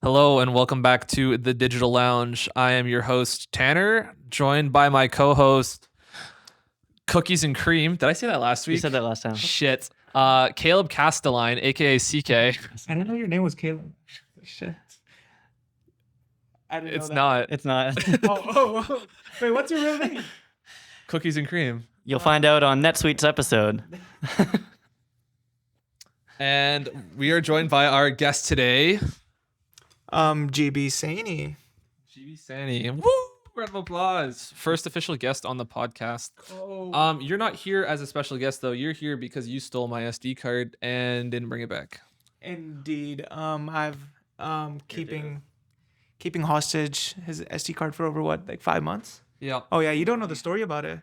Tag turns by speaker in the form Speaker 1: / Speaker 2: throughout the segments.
Speaker 1: Hello and welcome back to the Digital Lounge. I am your host, Tanner, joined by my co-host, Cookies and Cream. Did I say that last week?
Speaker 2: You said that last time.
Speaker 1: Shit. Caleb Castelline, aka CK.
Speaker 3: I didn't know your name was Caleb. Shit. I didn't
Speaker 1: It's
Speaker 3: know
Speaker 1: not.
Speaker 2: It's not.
Speaker 3: that. Oh. Wait, what's your real name?
Speaker 1: Cookies and Cream.
Speaker 2: You'll find out on NetSuite's episode.
Speaker 1: And we are joined by our guest today,
Speaker 3: GB Saini.
Speaker 1: GB Sani. Woo! Round of applause. First official guest on the podcast.
Speaker 3: Oh.
Speaker 1: You're not here as a special guest though. You're here because you stole my SD card and didn't bring it back.
Speaker 3: Indeed. I've keeping hostage his SD card for over like 5 months.
Speaker 1: Yeah.
Speaker 3: Oh yeah, you don't know the story about it.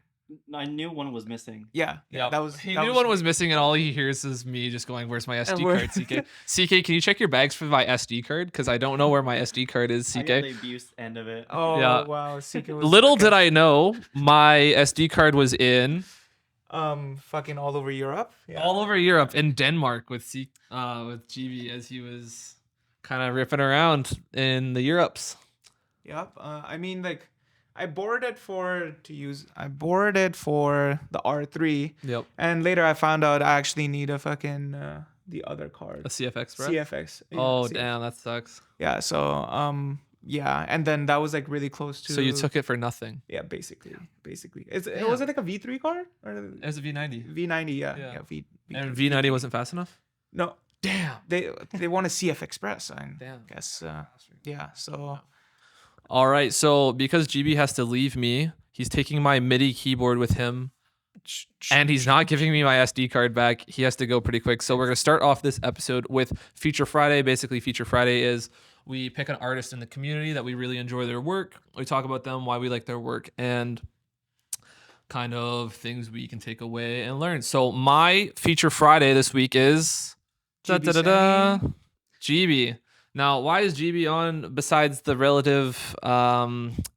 Speaker 2: I knew one was missing.
Speaker 3: Yeah. That was
Speaker 1: He
Speaker 3: that
Speaker 1: knew one was missing, and all he hears is me just going, "Where's my SD
Speaker 3: where-
Speaker 1: card, CK? CK, can you check your bags for my SD card? Because I don't know where my SD card is,
Speaker 2: I got the
Speaker 1: CK."
Speaker 2: abuse end of it.
Speaker 3: Oh
Speaker 1: Yeah.
Speaker 3: wow, CK was
Speaker 1: Little did I know, my SD card was in
Speaker 3: fucking all over Europe. Yeah.
Speaker 1: all over Europe, in Denmark with GB as he was kind of ripping around in the Europes.
Speaker 3: Yep. I mean, like, I borrowed it for the R3,
Speaker 1: Yep,
Speaker 3: and later I found out I actually need a fucking the other
Speaker 1: a
Speaker 3: card,
Speaker 1: CFX, bro.
Speaker 3: CFX. Yeah,
Speaker 1: Oh
Speaker 3: CFX.
Speaker 1: damn, that sucks.
Speaker 3: Yeah. So yeah, and then that was like really close to.
Speaker 1: So you took it for nothing.
Speaker 3: Yeah, basically. It
Speaker 1: Damn.
Speaker 3: was it like a V3 card or
Speaker 1: It was a V90,
Speaker 3: V90? Yeah.
Speaker 1: Yeah.
Speaker 3: V.
Speaker 1: and V90 wasn't fast enough.
Speaker 3: No,
Speaker 1: Damn.
Speaker 3: they want a CF Express. I
Speaker 1: Damn.
Speaker 3: guess. Yeah. So.
Speaker 1: All right, so because GB has to leave me, he's taking my MIDI keyboard with him, and he's not giving me my SD card back. He has to go pretty quick. So we're going to start off this episode with Feature Friday. Basically, Feature Friday is we pick an artist in the community that we really enjoy their work. We talk about them, why we like their work, and kind of things we can take away and learn. So my Feature Friday this week is
Speaker 3: GB
Speaker 1: GB. Now, why is GB on besides the relative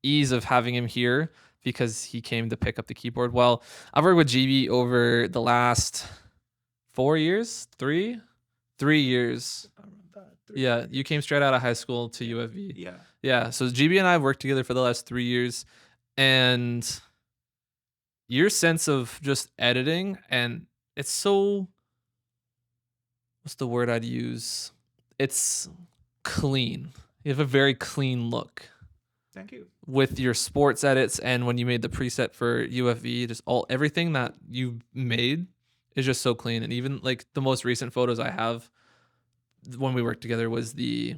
Speaker 1: ease of having him here? Because he came to pick up the keyboard. Well, I've worked with GB over the last 4 years, 3 years. Yeah, you came straight out of high school to UFV.
Speaker 3: Yeah.
Speaker 1: Yeah, so GB and I have worked together for the last 3 years, and your sense of just editing, and it's so, what's the word I'd use? It's clean. You have a very clean look
Speaker 3: Thank you.
Speaker 1: with your sports edits, and when you made the preset for UFV, just everything that you made is just so clean. And even like the most recent photos I have when we worked together was the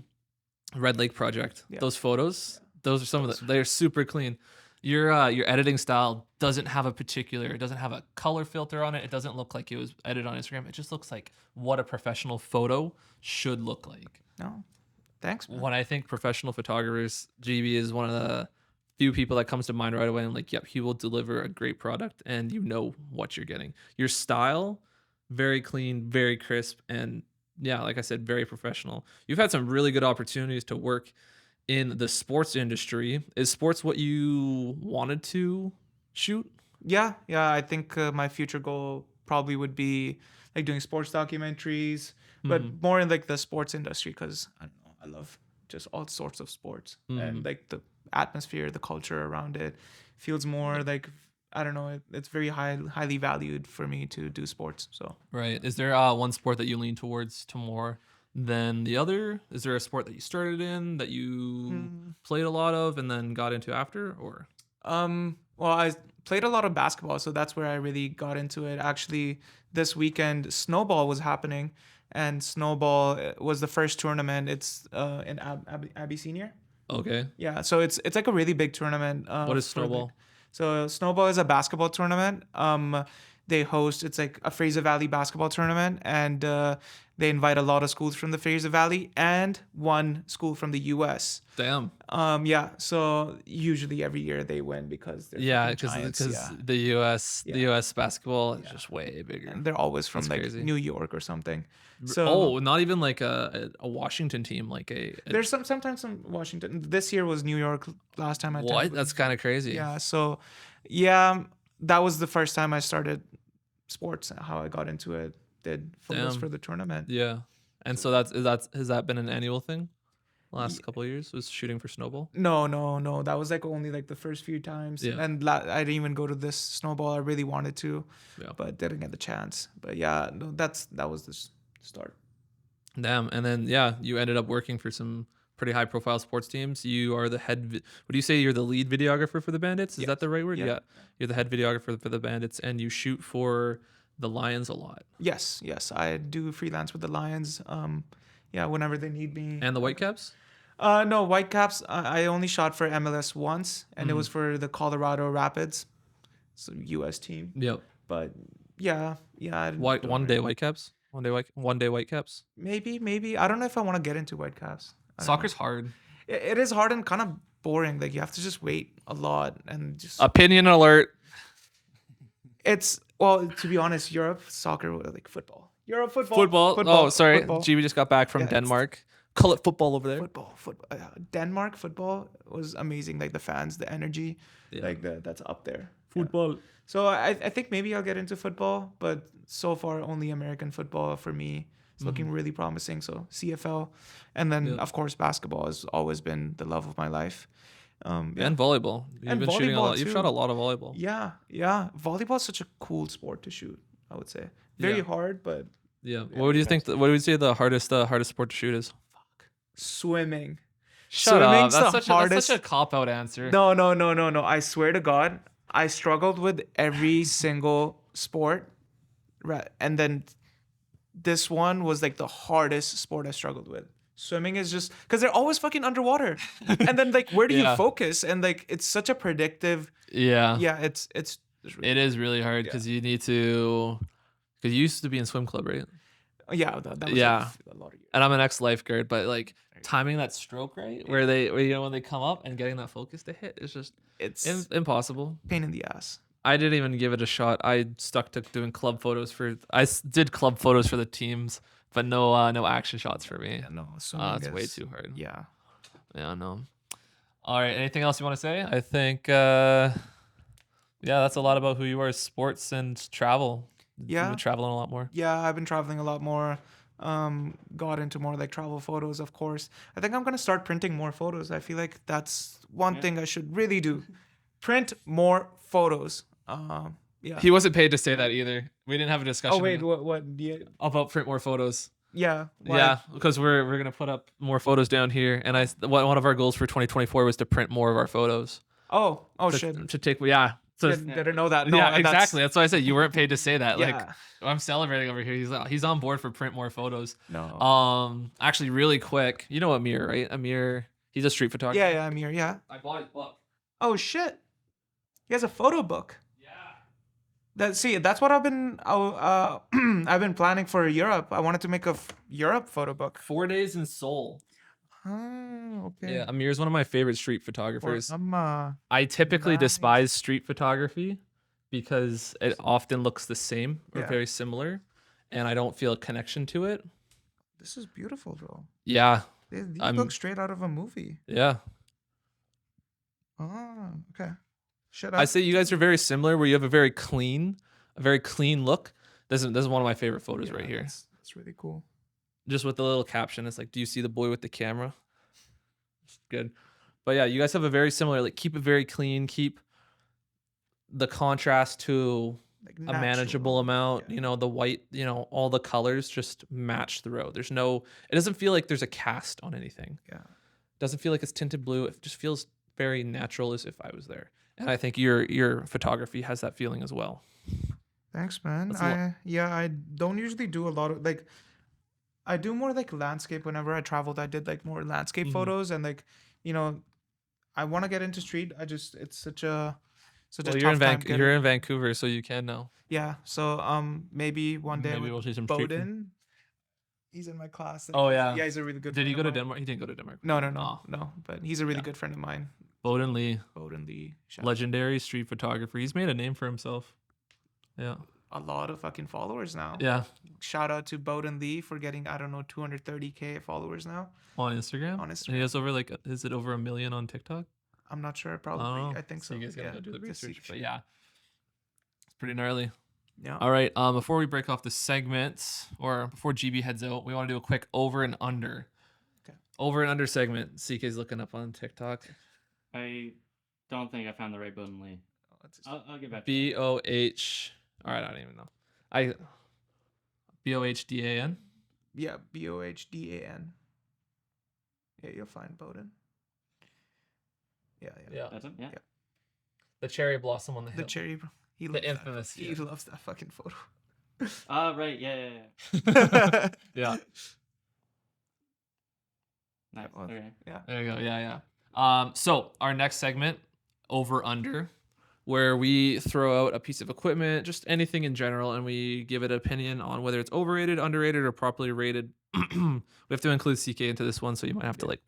Speaker 1: Red Lake project.
Speaker 3: Yeah.
Speaker 1: Those photos, those are some of the, they're super clean. Your editing style doesn't have it doesn't have a color filter on it. It doesn't look like it was edited on Instagram. It just looks like what a professional photo should look like.
Speaker 3: No. Thanks, man.
Speaker 1: When I think professional photographers, GB is one of the few people that comes to mind right away. I'm like, yep, he will deliver a great product, and you know what you're getting. Your style, very clean, very crisp, and yeah, like I said, very professional. You've had some really good opportunities to work in the sports industry. Is sports what you wanted to shoot?
Speaker 3: Yeah. I think my future goal probably would be like doing sports documentaries, but more in like the sports industry because I don't know, I love just all sorts of sports and like the atmosphere, the culture around it feels more like I don't know. It's very highly valued for me to do sports. So
Speaker 1: Right. Is there one sport that you lean towards to more than the other? Is there a sport that you started in that you played a lot of and then got into after, or?
Speaker 3: well, I played a lot of basketball, so that's where I really got into it. Actually, this weekend, Snowball was happening, and Snowball was the first tournament. It's in Abyssinia.
Speaker 1: Okay.
Speaker 3: Yeah, so it's like a really big tournament.
Speaker 1: What is
Speaker 3: for, like-
Speaker 1: Snowball?
Speaker 3: So Snowball is a basketball tournament. They host, it's like a Fraser Valley basketball tournament, and they invite a lot of schools from the Fraser Valley and one school from the U.S.
Speaker 1: Damn.
Speaker 3: Yeah, so usually every year they win because they're
Speaker 1: Yeah,
Speaker 3: fucking giants,
Speaker 1: because
Speaker 3: yeah.
Speaker 1: the US basketball is just way bigger.
Speaker 3: And they're always from
Speaker 1: That's
Speaker 3: like
Speaker 1: crazy.
Speaker 3: New York or something. So
Speaker 1: Not even like a Washington team, like a
Speaker 3: there's sometimes some Washington. This year was New York. Last time I
Speaker 1: what?
Speaker 3: attended.
Speaker 1: That's kind of crazy.
Speaker 3: Yeah. So yeah, that was the first time I started sports. How I got into it. Did photos
Speaker 1: Damn.
Speaker 3: for the tournament.
Speaker 1: Yeah. And so that's has that been an annual thing? last couple of years? Was shooting for snowball?
Speaker 3: No. That was like only like the first few times,
Speaker 1: Yeah.
Speaker 3: and I didn't even go to this snowball. I really wanted to,
Speaker 1: Yeah.
Speaker 3: but didn't get the chance. But yeah, no, that was the start.
Speaker 1: Damn. And then yeah, you ended up working for some pretty high profile sports teams. You are the head. Would you say you're the lead videographer for the Bandits? Is
Speaker 3: Yes.
Speaker 1: that the right word?
Speaker 3: Yeah.
Speaker 1: Yeah. You're the head videographer for the Bandits, and you shoot for the Lions a lot
Speaker 3: Yes, I do freelance with the Lions. Yeah, whenever they need me.
Speaker 1: and the Whitecaps.
Speaker 3: No, Whitecaps. I only shot for MLS once, and it was for the Colorado Rapids, so U.S. team.
Speaker 1: Yep.
Speaker 3: But yeah.
Speaker 1: White
Speaker 3: don't
Speaker 1: one day
Speaker 3: really-
Speaker 1: Whitecaps. One day Whitecaps.
Speaker 3: Maybe. I don't know if I want to get into Whitecaps. I don't
Speaker 1: Soccer's hard.
Speaker 3: know. It is hard and kind of boring. Like you have to just wait a lot and just.
Speaker 1: Opinion alert.
Speaker 3: It's well, to be honest, Europe soccer like football. Europe football.
Speaker 1: Football. Oh, sorry.
Speaker 3: Football.
Speaker 1: GB just got back from
Speaker 3: Yeah, it's-
Speaker 1: Denmark. Call it football over there.
Speaker 3: Football. Denmark football was amazing. Like the fans, the energy,
Speaker 1: Yeah.
Speaker 3: like that's up there.
Speaker 1: Football.
Speaker 3: So I think maybe I'll get into football, but so far only American football for me. It's looking really promising. So CFL, and then
Speaker 1: Yeah.
Speaker 3: of course basketball has always been the love of my life. Yeah.
Speaker 1: And volleyball. You've
Speaker 3: And
Speaker 1: been shooting a
Speaker 3: volleyball,
Speaker 1: lot. You've
Speaker 3: too.
Speaker 1: shot a lot of volleyball.
Speaker 3: Yeah. Volleyball is such a cool sport to shoot. I would say very
Speaker 1: Yeah.
Speaker 3: hard, but
Speaker 1: Yeah.
Speaker 3: Yeah,
Speaker 1: What do you think?
Speaker 3: that's-
Speaker 1: What would you say the hardest sport to shoot is?
Speaker 3: swimming.
Speaker 1: Shut up.
Speaker 3: Swimming's
Speaker 1: That's
Speaker 3: the
Speaker 1: such
Speaker 3: hardest.
Speaker 1: a cop out answer.
Speaker 3: No. I swear to God, I struggled with every single sport, right? And then this one was like the hardest sport I struggled with. Swimming is just because they're always fucking underwater, and then like where do
Speaker 1: Yeah.
Speaker 3: you focus? And like it's such a predictive.
Speaker 1: Yeah.
Speaker 3: Yeah, it's really,
Speaker 1: It is really hard because you need to. Because you used to be in swim club, right?
Speaker 3: yeah. That was
Speaker 1: Yeah.
Speaker 3: a lot of years.
Speaker 1: And I'm an ex lifeguard, but like timing that stroke right, where when they come up and getting that focus to hit is just
Speaker 3: It's
Speaker 1: impossible.
Speaker 3: pain in the ass.
Speaker 1: I didn't even give it a shot. I stuck to doing club photos did club photos for the teams, but no action shots for me.
Speaker 3: Yeah, no, swimming
Speaker 1: It's way
Speaker 3: is-
Speaker 1: too hard.
Speaker 3: Yeah.
Speaker 1: Yeah, no. All right. Anything else you want to say? I think, that's a lot about who you are, sports and travel. You've
Speaker 3: Yeah.
Speaker 1: been traveling a lot more.
Speaker 3: Yeah, I've been traveling a lot more. Got into more like travel photos, of course. I think I'm gonna start printing more photos. I feel like that's one thing I should really do. Print more photos. Yeah.
Speaker 1: He wasn't paid to say that either. We didn't have a discussion
Speaker 3: Oh wait, what? Yeah.
Speaker 1: about print more photos.
Speaker 3: Yeah. why?
Speaker 1: Yeah, because we're gonna put up more photos down here, and one of our goals for 2024 was to print more of our photos.
Speaker 3: Oh shit.
Speaker 1: To take So
Speaker 3: Didn't know that. No,
Speaker 1: yeah,
Speaker 3: that's-
Speaker 1: exactly. That's why I said you weren't paid to say that. Like
Speaker 3: Yeah.
Speaker 1: I'm celebrating over here. He's on board for print more photos.
Speaker 3: No.
Speaker 1: Actually, really quick, you know Amir, right? Amir, he's a street photographer.
Speaker 3: Yeah, Amir. Yeah.
Speaker 1: I bought his book.
Speaker 3: Oh shit. He has a photo book.
Speaker 1: Yeah.
Speaker 3: That's what I've been I've been planning for Europe. I wanted to make a Europe photo book.
Speaker 1: 4 days in Seoul.
Speaker 3: Oh, okay.
Speaker 1: Yeah, Amir is one of my favorite street photographers.
Speaker 3: I'm
Speaker 1: I typically
Speaker 3: Nice.
Speaker 1: despise street photography because it often looks the same or
Speaker 3: Yeah.
Speaker 1: very similar, and I don't feel a connection to it.
Speaker 3: This is beautiful, bro.
Speaker 1: Yeah,
Speaker 3: These
Speaker 1: I'm-
Speaker 3: look straight out of a movie.
Speaker 1: yeah.
Speaker 3: Oh, okay. Shut
Speaker 1: I
Speaker 3: up.
Speaker 1: say you guys are very similar, where you have a very clean look. This is one of my favorite photos right here.
Speaker 3: That's really cool.
Speaker 1: Just with the little caption, it's like, "Do you see the boy with the camera?" It's good, but yeah, you guys have a very similar. Like, keep it very clean. Keep the contrast to
Speaker 3: Like
Speaker 1: a manageable
Speaker 3: natural.
Speaker 1: amount.
Speaker 3: Yeah.
Speaker 1: You know, the white. You know, all the colors just match throughout. There's no. It doesn't feel like there's a cast on anything.
Speaker 3: Yeah.
Speaker 1: It doesn't feel like it's tinted blue. It just feels very natural, as if I was there. And I think your photography has that feeling as well.
Speaker 3: Thanks, man.
Speaker 1: That's a lot.
Speaker 3: I don't usually do a lot of like. I do more like landscape. Whenever I traveled, I did like more landscape
Speaker 1: Mhm.
Speaker 3: photos and like, I want to get into street. It's such a
Speaker 1: Well,
Speaker 3: tough
Speaker 1: you're in
Speaker 3: time getting-
Speaker 1: you're in Vancouver, so you can now.
Speaker 3: Yeah. So maybe one day
Speaker 1: Maybe
Speaker 3: with
Speaker 1: we'll see some street food.
Speaker 3: Bowden. He's in my class.
Speaker 1: Oh, yeah.
Speaker 3: Yeah, he's a really good.
Speaker 1: Did he
Speaker 3: friend
Speaker 1: go
Speaker 3: of
Speaker 1: to
Speaker 3: mine.
Speaker 1: Denmark? He didn't go to Denmark.
Speaker 3: No,
Speaker 1: Oh.
Speaker 3: But he's a really
Speaker 1: Yeah.
Speaker 3: good friend of mine.
Speaker 1: Bowden Lee,
Speaker 3: Bowden Lee. Shout out.
Speaker 1: legendary street photographer. He's made a name for himself. Yeah.
Speaker 3: A lot of fucking followers now.
Speaker 1: Yeah.
Speaker 3: Shout out to Bowden Lee for getting 230K followers now.
Speaker 1: On Instagram.
Speaker 3: On
Speaker 1: And he has over is it over 1 million on TikTok?
Speaker 3: I'm not sure. Probably.
Speaker 1: Oh,
Speaker 3: I think so.
Speaker 1: You guys gotta go do the
Speaker 3: Just
Speaker 1: research.
Speaker 3: see-
Speaker 1: But yeah, it's pretty gnarly.
Speaker 3: Yeah.
Speaker 1: All right. Before we break off the segment, or before GB heads out, we want to do a quick over and under.
Speaker 3: Okay.
Speaker 1: Over and under segment. CK's looking up on TikTok.
Speaker 2: I don't think I found the right button, Lee. I'll get back to
Speaker 1: BOH. All right, I don't even know. BOHDAN.
Speaker 3: Yeah, BOHDAN. Yeah, you'll find Bowden. Yeah.
Speaker 2: that. That's it? Yeah.
Speaker 1: The cherry blossom on the
Speaker 3: The
Speaker 1: hill.
Speaker 3: cherry. He
Speaker 1: The
Speaker 3: loves
Speaker 1: infamous,
Speaker 3: That. He
Speaker 1: yeah.
Speaker 3: loves that fucking photo.
Speaker 2: Right. Yeah.
Speaker 1: Yeah.
Speaker 2: Nice.
Speaker 3: well,
Speaker 2: Okay.
Speaker 1: There you go. Yeah. So our next segment, over under, where we throw out a piece of equipment, just anything in general, and we give it an opinion on whether it's overrated, underrated, or properly rated. We have to include CK into this one, so you might have to like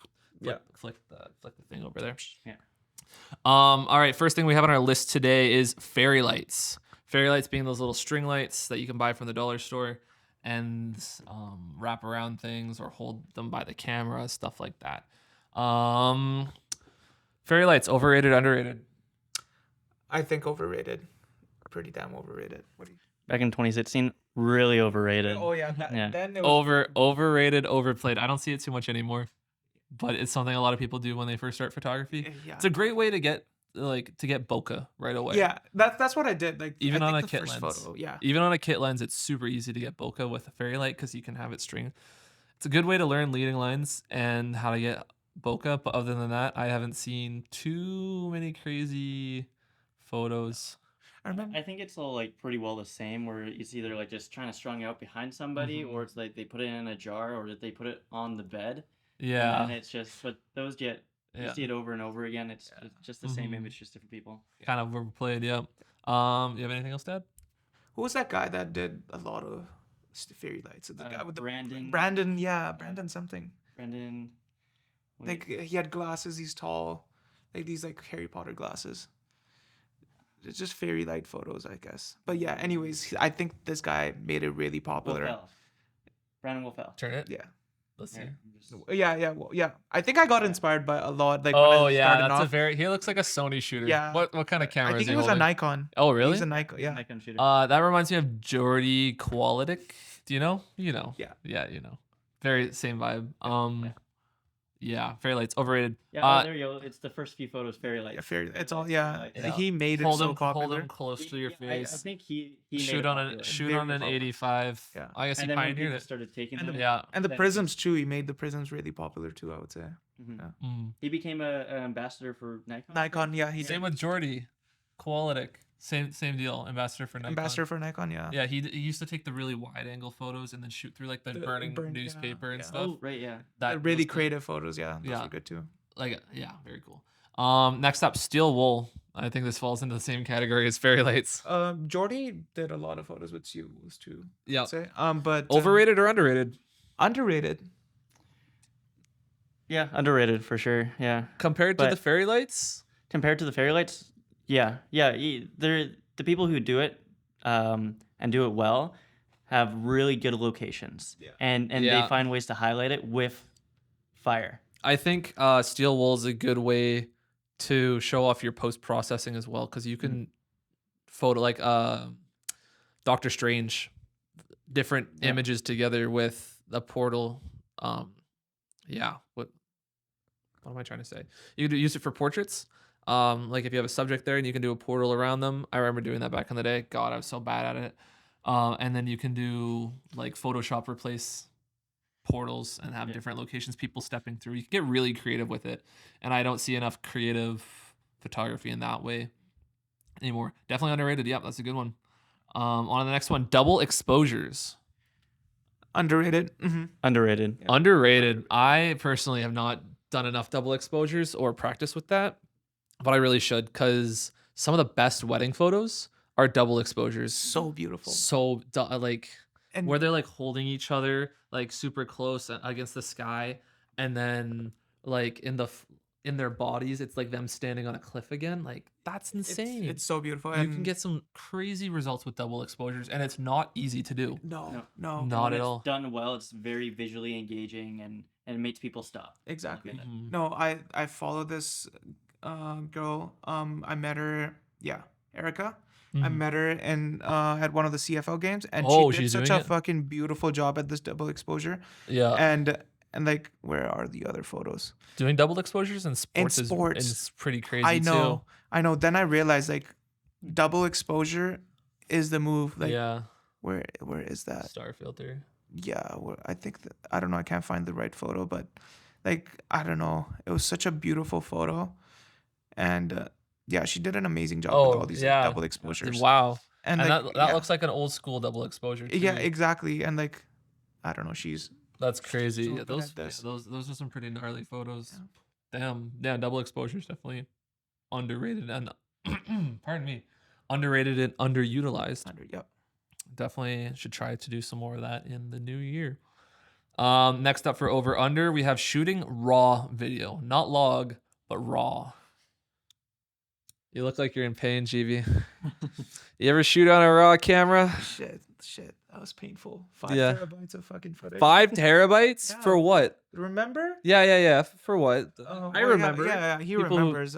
Speaker 1: flick the thing over there.
Speaker 2: Yeah.
Speaker 1: All right. First thing we have on our list today is fairy lights. Fairy lights being those little string lights that you can buy from the dollar store and wrap around things or hold them by the camera, stuff like that. Fairy lights, overrated, underrated?
Speaker 3: I think overrated. Pretty damn overrated. What do you?
Speaker 2: Back in 2016, really overrated.
Speaker 3: Oh yeah.
Speaker 2: Yeah.
Speaker 3: Then it was
Speaker 1: Overrated, overplayed. I don't see it too much anymore, but it's something a lot of people do when they first start photography.
Speaker 3: Yeah.
Speaker 1: It's a great way to get bokeh right away.
Speaker 3: Yeah, that's what I did. Like
Speaker 1: Even
Speaker 3: I
Speaker 1: on
Speaker 3: think
Speaker 1: a
Speaker 3: the
Speaker 1: kit
Speaker 3: first
Speaker 1: lens.
Speaker 3: photo. Yeah.
Speaker 1: Even on a kit lens, it's super easy to get bokeh with a fairy light because you can have it string. It's a good way to learn leading lines and how to get bokeh. But other than that, I haven't seen too many crazy photos.
Speaker 3: I remember.
Speaker 2: I think it's all like pretty well the same, where it's either like just trying to strung out behind somebody, or it's like they put it in a jar, or they put it on the bed.
Speaker 1: Yeah.
Speaker 2: And it's just, but those get, you
Speaker 1: Yeah.
Speaker 2: see it over and over again. It's just the same
Speaker 1: Mhm.
Speaker 2: image, just different people.
Speaker 1: Kind of overplayed. Yeah. You have anything else to add?
Speaker 3: Who was that guy that did a lot of fairy lights? The guy with the
Speaker 2: Brandon.
Speaker 3: Brandon, yeah, Brandon something.
Speaker 2: Brendan.
Speaker 3: Like he had glasses. He's tall, like these like Harry Potter glasses. It's just fairy light photos, I guess. But yeah, anyways, I think this guy made it really popular.
Speaker 2: Wolfell. Brandon Wolfell.
Speaker 1: Turn it.
Speaker 3: Yeah.
Speaker 1: Let's see.
Speaker 2: Here, I'm just-
Speaker 3: Well, yeah. I think I got inspired by a lot. Like when
Speaker 1: Oh
Speaker 3: I
Speaker 1: yeah,
Speaker 3: started
Speaker 1: that's
Speaker 3: off.
Speaker 1: he looks like a Sony shooter.
Speaker 3: Yeah.
Speaker 1: What kind of camera
Speaker 3: I
Speaker 1: is
Speaker 3: think
Speaker 1: he
Speaker 3: it was a
Speaker 1: holding?
Speaker 3: Nikon.
Speaker 1: Oh really?
Speaker 3: He's a Nikon. Yeah.
Speaker 2: Nikon shooter.
Speaker 1: That reminds me of Jordy Qualitic. Do you know? You know.
Speaker 3: Yeah.
Speaker 1: Yeah, you know. Very same vibe. Yeah, fairy lights overrated.
Speaker 2: Yeah, there you go. It's the first few photos, fairy lights.
Speaker 3: Yeah, fairy. It's all. Yeah.
Speaker 1: Yeah.
Speaker 3: He made it
Speaker 1: hold
Speaker 3: so
Speaker 1: him
Speaker 3: popular.
Speaker 1: close to your
Speaker 2: Yeah, I
Speaker 1: face.
Speaker 2: think he made
Speaker 1: Shoot
Speaker 2: it
Speaker 1: on
Speaker 2: popular.
Speaker 1: shoot on
Speaker 3: Very
Speaker 1: an
Speaker 3: popular.
Speaker 1: 85.
Speaker 3: Yeah.
Speaker 1: I guess he
Speaker 2: And then when
Speaker 1: pioneered
Speaker 2: people
Speaker 1: it.
Speaker 2: started taking
Speaker 3: And
Speaker 2: them,
Speaker 1: Yeah.
Speaker 3: And the
Speaker 2: then-
Speaker 3: prisms too. He made the prisms really popular too. I would say.
Speaker 2: Mhm.
Speaker 1: Mm.
Speaker 2: he became an ambassador for Nikon.
Speaker 3: Nikon. Yeah. He
Speaker 1: Same
Speaker 3: did.
Speaker 1: with Jordy Qualitic. Same deal. Ambassador for Nikon.
Speaker 3: Ambassador for Nikon. Yeah.
Speaker 1: Yeah, he used to take the really wide angle photos and then shoot through like the burning
Speaker 3: yeah,
Speaker 1: newspaper and
Speaker 3: yeah.
Speaker 1: stuff.
Speaker 2: Oh, right, yeah.
Speaker 1: That
Speaker 3: Really
Speaker 1: those-
Speaker 3: creative photos. Yeah. Those
Speaker 1: Yeah.
Speaker 3: are good too.
Speaker 1: Like yeah, very cool. Next up, steel wool. I think this falls into the same category as fairy lights.
Speaker 3: Jordy did a lot of photos with seals too.
Speaker 1: Yeah.
Speaker 3: I'd say. But
Speaker 1: Overrated or underrated?
Speaker 3: underrated.
Speaker 2: Yeah, underrated for sure. Yeah.
Speaker 1: Compared to
Speaker 2: But-
Speaker 1: the fairy lights?
Speaker 2: Compared to the fairy lights, yeah. They're the people who do it and do it well have really good locations.
Speaker 3: Yeah.
Speaker 2: And
Speaker 1: Yeah.
Speaker 2: they find ways to highlight it with fire.
Speaker 1: I think steel wool is a good way to show off your post processing as well because you can photo like Doctor Strange, different
Speaker 2: Yeah.
Speaker 1: images together with a portal. What am I trying to say? You can use it for portraits. Like if you have a subject there and you can do a portal around them. I remember doing that back in the day. God, I was so bad at it. And then you can do like Photoshop replace portals and have
Speaker 2: Yeah.
Speaker 1: different locations people stepping through. You can get really creative with it. And I don't see enough creative photography in that way anymore. Definitely underrated. Yep, that's a good one. On to the next one, double exposures.
Speaker 3: Underrated. Mm-hmm.
Speaker 2: Underrated.
Speaker 3: Yeah.
Speaker 1: Underrated. I personally have not done enough double exposures or practice with that, but I really should because some of the best wedding photos are double exposures.
Speaker 3: So beautiful.
Speaker 1: So like
Speaker 3: And
Speaker 1: where they're like holding each other like super close against the sky, and then like in their bodies, it's like them standing on a cliff again. Like that's insane.
Speaker 3: It's so beautiful.
Speaker 1: You
Speaker 3: And
Speaker 1: can get some crazy results with double exposures, and it's not easy to do.
Speaker 3: no.
Speaker 1: Not
Speaker 2: When
Speaker 1: at
Speaker 2: it's
Speaker 1: all.
Speaker 2: done well, it's very visually engaging and it makes people stop.
Speaker 3: Exactly.
Speaker 2: Okay.
Speaker 1: Mhm.
Speaker 3: No, I follow this girl. I met her. Yeah, Erica. I
Speaker 1: Mhm.
Speaker 3: met her in at one of the CFL games, and
Speaker 1: Oh,
Speaker 3: she did
Speaker 1: she's
Speaker 3: such
Speaker 1: doing
Speaker 3: a
Speaker 1: it?
Speaker 3: fucking beautiful job at this double exposure.
Speaker 1: Yeah.
Speaker 3: And and like where are the other photos?
Speaker 1: Doing double exposures in sports,
Speaker 3: sports.
Speaker 1: is pretty crazy
Speaker 3: I know,
Speaker 1: too.
Speaker 3: I know. Then I realized like double exposure is the move. Like
Speaker 1: Yeah,
Speaker 3: where is that?
Speaker 1: star filter.
Speaker 3: Yeah, I think that, I don't know. I can't find the right photo, but like I don't know. It was such a beautiful photo, and yeah, she did an amazing job with all these like, double exposures.
Speaker 1: Wow.
Speaker 3: And
Speaker 1: And
Speaker 3: like,
Speaker 1: that
Speaker 3: yeah,
Speaker 1: looks like an old school double exposure too.
Speaker 3: yeah, exactly. And like, I don't know. She's
Speaker 1: That's crazy.
Speaker 3: so
Speaker 1: Yeah,
Speaker 3: good at this.
Speaker 1: those are some pretty gnarly photos. Damn. Yeah, double exposure is definitely underrated and pardon me, underrated and underutilized.
Speaker 3: Yep.
Speaker 1: Definitely should try to do some more of that in the new year. Next up for over under, we have shooting raw video, not log, but raw. You look like you're in pain, GB. You ever shoot on a raw camera?
Speaker 3: Shit. That was painful. 5
Speaker 1: Yeah.
Speaker 3: terabytes of fucking footage.
Speaker 1: 5 terabytes
Speaker 3: Yeah.
Speaker 1: for what?
Speaker 3: Remember?
Speaker 1: Yeah. For what?
Speaker 3: Oh,
Speaker 1: I
Speaker 3: well,
Speaker 1: remember.
Speaker 3: Yeah, he
Speaker 1: People who-
Speaker 3: remembers.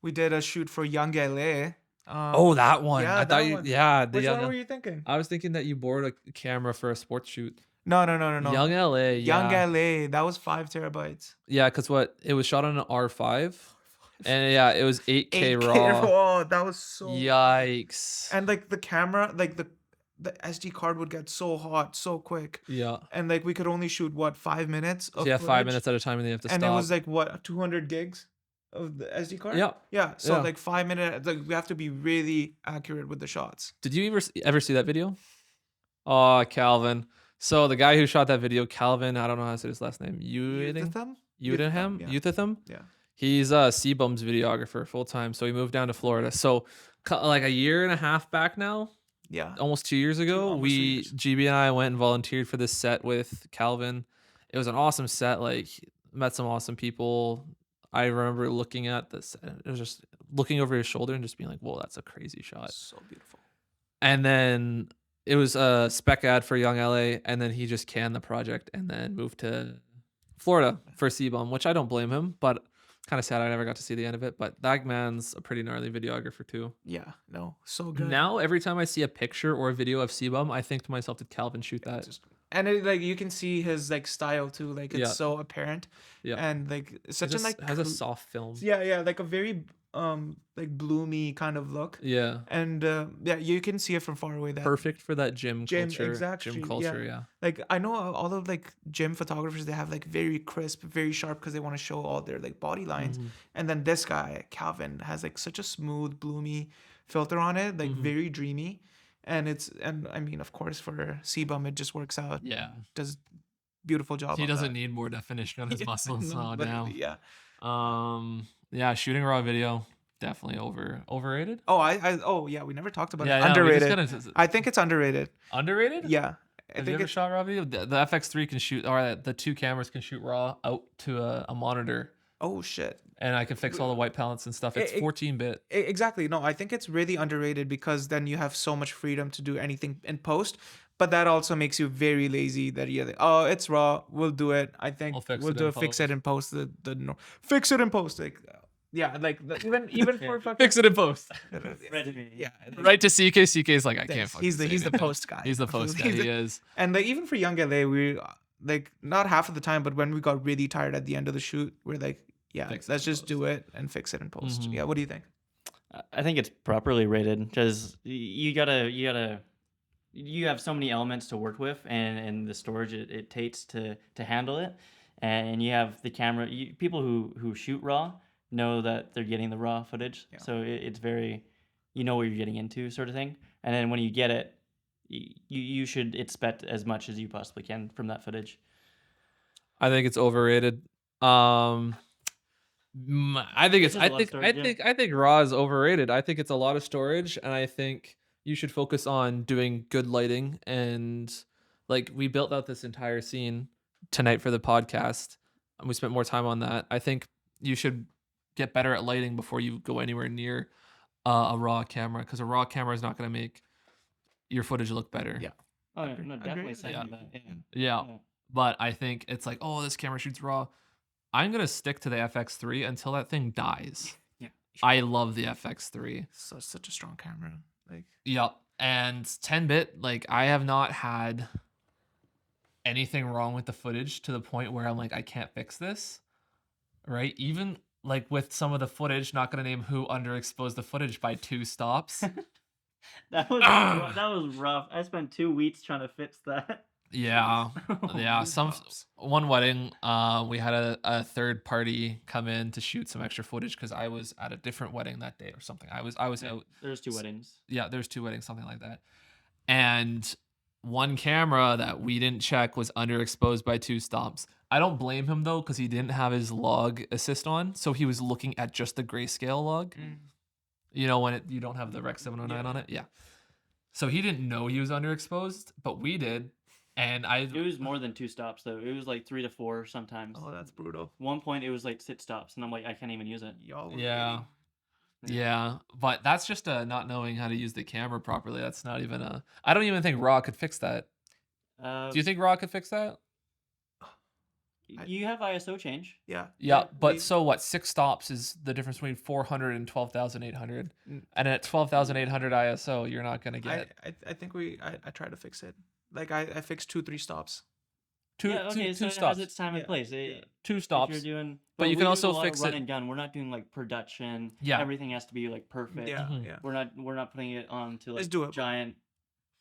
Speaker 3: We did a shoot for Young LA.
Speaker 1: Oh, that one.
Speaker 3: yeah,
Speaker 1: I thought
Speaker 3: that
Speaker 1: you.
Speaker 3: one.
Speaker 1: Yeah, the
Speaker 3: Which
Speaker 1: young.
Speaker 3: one were you thinking?
Speaker 1: I was thinking that you borrowed a camera for a sports shoot.
Speaker 3: No.
Speaker 1: Young LA.
Speaker 3: Young
Speaker 1: Yeah.
Speaker 3: LA. That was 5 terabytes.
Speaker 1: Yeah, because what? It was shot on an R5, and yeah, it was 8K
Speaker 3: 8K
Speaker 1: raw.
Speaker 3: raw. That was so.
Speaker 1: Yikes.
Speaker 3: And like the camera, like the SD card would get so hot so quick,
Speaker 1: Yeah.
Speaker 3: and like we could only shoot what 5 minutes of
Speaker 1: Yeah, 5
Speaker 3: footage?
Speaker 1: minutes at a time, and then you have to
Speaker 3: and
Speaker 1: stop.
Speaker 3: it was like what 200 gigs of the SD card.
Speaker 1: Yeah.
Speaker 3: So
Speaker 1: Yeah.
Speaker 3: like 5 minutes. Like we have to be really accurate with the shots.
Speaker 1: Did you ever see that video? Oh, Calvin. So the guy who shot that video, Calvin, I don't know how to say his last name. Udenham?
Speaker 3: Yeah.
Speaker 1: Utham?
Speaker 3: Yeah.
Speaker 1: He's a Seabum's videographer full time. So he moved down to Florida. So like a year and a half back now,
Speaker 3: Yeah.
Speaker 1: almost 2 years ago,
Speaker 3: almost 2 years.
Speaker 1: GB and I went and volunteered for this set with Calvin. It was an awesome set. Like met some awesome people. I remember looking at this. It was just looking over his shoulder and just being like, "Whoa, that's a crazy shot."
Speaker 3: So beautiful.
Speaker 1: And then it was a spec ad for Young LA, and then he just canned the project and then moved to Florida for Seabum, which I don't blame him, but kind of sad I never got to see the end of it. But that man's a pretty gnarly videographer too.
Speaker 3: Yeah. No. So good.
Speaker 1: Now every time I see a picture or a video of Seabum, I think to myself, did Calvin shoot that?
Speaker 3: And it, like you can see his like style too. Like it's
Speaker 1: Yeah.
Speaker 3: so apparent.
Speaker 1: Yeah.
Speaker 3: And like such
Speaker 1: It
Speaker 3: a like
Speaker 1: has a soft film.
Speaker 3: yeah, like a very like bloomy kind of look.
Speaker 1: Yeah.
Speaker 3: And yeah, you can see it from far away. That
Speaker 1: Perfect for that gym culture.
Speaker 3: exactly,
Speaker 1: Gym
Speaker 3: yeah.
Speaker 1: culture, yeah.
Speaker 3: like I know all of like gym photographers, they have like very crisp, very sharp because they want to show all their like body lines.
Speaker 1: Mhm.
Speaker 3: And then this guy Calvin has like such a smooth, bloomy filter on it, like
Speaker 1: Mhm.
Speaker 3: very dreamy. And I mean, of course, for Seabum, it just works out.
Speaker 1: Yeah.
Speaker 3: Does beautiful job.
Speaker 1: He
Speaker 3: on
Speaker 1: doesn't
Speaker 3: that.
Speaker 1: need more definition on his muscles.
Speaker 3: No,
Speaker 1: Oh,
Speaker 3: literally,
Speaker 1: damn.
Speaker 3: yeah.
Speaker 1: Yeah, shooting raw video, definitely overrated.
Speaker 3: Oh yeah, we never talked about
Speaker 1: Yeah,
Speaker 3: it.
Speaker 1: yeah, we just
Speaker 3: Underrated.
Speaker 1: gotta-
Speaker 3: I think it's underrated.
Speaker 1: Underrated?
Speaker 3: Yeah. I
Speaker 1: Have you
Speaker 3: think
Speaker 1: ever
Speaker 3: it's
Speaker 1: shot raw video? The FX3 can shoot, or the 2 cameras can shoot raw out to a monitor,
Speaker 3: oh shit.
Speaker 1: and I can fix all the white balance and stuff. It's
Speaker 3: It-
Speaker 1: 14-bit.
Speaker 3: Exactly. No, I think it's really underrated because then you have so much freedom to do anything in post. But that also makes you very lazy. That you're like, oh, it's raw. We'll do it. I think
Speaker 1: We'll fix
Speaker 3: we'll
Speaker 1: it
Speaker 3: do
Speaker 1: in
Speaker 3: it. Fix
Speaker 1: post.
Speaker 3: it in post. Fix it in post. Like, yeah, like even for fucking
Speaker 1: Fix it in post.
Speaker 3: yeah.
Speaker 1: Right to CK. CK's like, I can't fucking
Speaker 3: He's the
Speaker 1: say it.
Speaker 3: post guy.
Speaker 1: He's the post guy.
Speaker 3: He's the-
Speaker 1: He is.
Speaker 3: And like even for Young LA, we like not half of the time, but when we got really tired at the end of the shoot, we're like, yeah,
Speaker 1: Fix it
Speaker 3: let's
Speaker 1: in
Speaker 3: just do it and fix it in post.
Speaker 1: Mhm.
Speaker 3: Yeah, what do you think?
Speaker 2: I think it's properly rated because you have so many elements to work with and the storage it takes to handle it, and you have the camera. People who shoot raw know that they're getting the raw footage,
Speaker 3: Yeah.
Speaker 2: so it's very, you know what you're getting into, sort of thing. And then when you get it, you should expect as much as you possibly can from that footage.
Speaker 1: I think it's overrated. I think it's.
Speaker 2: It's just
Speaker 1: I
Speaker 2: a lot of
Speaker 1: think.
Speaker 2: storage, yeah.
Speaker 1: I think raw is overrated. I think it's a lot of storage, and I think you should focus on doing good lighting. And like we built out this entire scene tonight for the podcast, and we spent more time on that. I think you should get better at lighting before you go anywhere near a raw camera, because a raw camera is not going to make your footage look better.
Speaker 3: Yeah.
Speaker 2: Oh,
Speaker 3: Agree-
Speaker 2: no,
Speaker 3: agree
Speaker 2: definitely
Speaker 3: with
Speaker 2: saying
Speaker 3: that.
Speaker 2: that. Yeah.
Speaker 1: Yeah.
Speaker 2: Yeah.
Speaker 1: But I think it's like, oh, this camera shoots raw. I'm going to stick to the FX3 until that thing dies.
Speaker 2: Yeah.
Speaker 1: I love the FX3.
Speaker 3: Such a strong camera. Like
Speaker 1: Yeah. And 10-bit, like I have not had anything wrong with the footage to the point where I'm like, I can't fix this, right? Even like with some of the footage, not gonna name who underexposed the footage by 2 stops.
Speaker 2: That was rough. I spent 2 weeks trying to fix that.
Speaker 1: Yeah, yeah.
Speaker 3: Goosebumps.
Speaker 1: One wedding, we had a third party come in to shoot some extra footage because I was at a different wedding that day or something. I was out.
Speaker 2: There's 2 weddings.
Speaker 1: Yeah, there's 2 weddings, something like that. And one camera that we didn't check was underexposed by 2 stops. I don't blame him though, because he didn't have his log assist on, so he was looking at just the grayscale log. You know, when you don't have the Rec 709 on it, yeah. So he didn't know he was underexposed, but we did, and
Speaker 2: It was more than 2 stops though. It was like 3 to 4 sometimes.
Speaker 3: Oh, that's brutal.
Speaker 2: One point it was like 6 stops, and I'm like, I can't even use it.
Speaker 3: Y'all were
Speaker 1: Yeah. Yeah, but that's just not knowing how to use the camera properly. That's not even a. I don't even think Raw could fix that. Do you think Raw could fix that?
Speaker 2: You have ISO change.
Speaker 3: Yeah.
Speaker 1: Yeah, but
Speaker 3: we-
Speaker 1: so what? 6 stops is the difference between 400 and 12,800.
Speaker 3: Mm.
Speaker 1: And at 12,800 ISO, you're not gonna get
Speaker 3: I think I tried to fix it. Like I fixed 2-3 stops.
Speaker 1: two
Speaker 2: Yeah, okay, so
Speaker 1: two
Speaker 2: it
Speaker 1: stops.
Speaker 2: has its time and
Speaker 3: Yeah,
Speaker 2: place.
Speaker 3: yeah.
Speaker 1: 2
Speaker 2: If
Speaker 1: stops.
Speaker 2: you're doing,
Speaker 1: But you
Speaker 2: we
Speaker 1: can
Speaker 2: do
Speaker 1: also
Speaker 2: a lot of
Speaker 1: fix
Speaker 2: run
Speaker 1: it-
Speaker 2: and gun. We're not doing like production.
Speaker 1: Yeah.
Speaker 2: Everything has to be like perfect.
Speaker 3: Yeah,
Speaker 1: Mhm.
Speaker 3: yeah.
Speaker 2: We're not putting it onto
Speaker 3: Let's
Speaker 2: like
Speaker 3: do it.
Speaker 2: giant